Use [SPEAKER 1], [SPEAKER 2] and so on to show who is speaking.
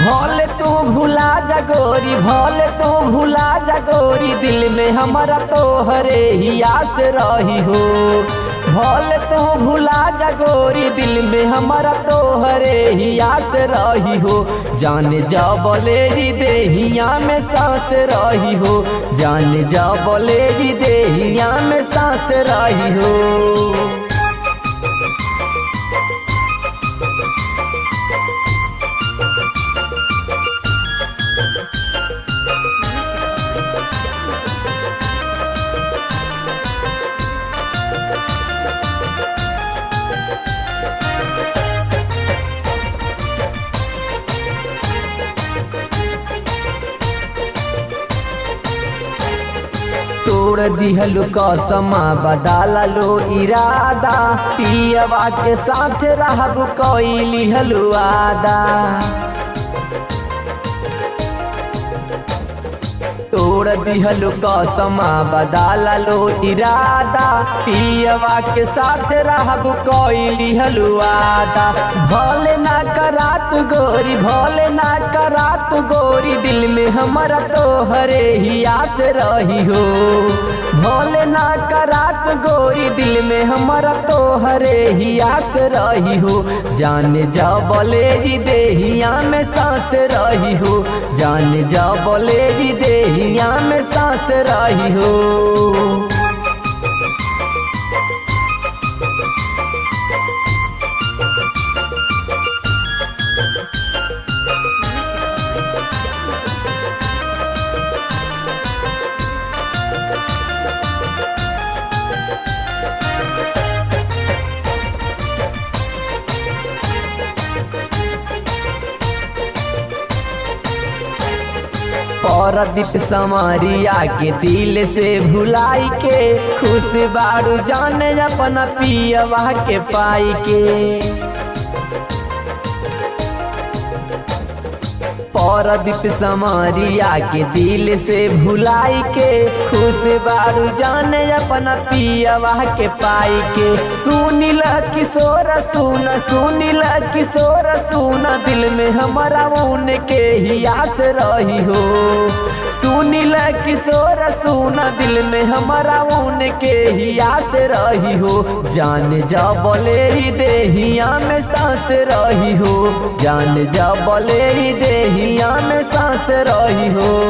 [SPEAKER 1] भले तू भुला जा गोरी, भले तू भुला जा गोरी, दिल में हमारा तोहरे ही आस रही हो। भले तू भुला जा गोरी, दिल में हमारा तोहरे ही आस रही हो। जाने जा बोले जी देहिया में सांस रही हो, जाने जा बोले जी देहिया में सांस रही हो। तोड़ दिहलु कसमा बदाला लो इरादा, पियवा के साथ रहब कोई लिहलु आदा। तोड़ दिहलु कसमा बदाला लो इरादा, पियवा के साथ रहब कोई लिहलु आदा। भले ना करा तू गोरी, भले ना करा तू गोरी, दिल में हमारा तोहरे ही आस रही हो। भले ना करा तू गोरी, दिल में हमारा तोहरे ही आस रही हो। जाने जा बोले जी देहिया में सांस रही हो, जाने जा बोले जी देहिया में सांस रही हो। परदीप समारिया के दिल से भुलाई के, खुश बारू जाने अपना पियवा के पाई के। परदीप समारिया के दिल से भुलाई के, खुश बारू जाने अपना पियवा के पाई के। सुनील किशोर सुन, सुनील किशोर सुन, दिल में हमारा उनके ही आस रही हो। सुनील किशोर सुन, दिल में हमारा उनके ही आस रही हो। जान जा बोले ही देहिया में सांस रही हो, जान जा बोले ही देहिया में सांस रही हो।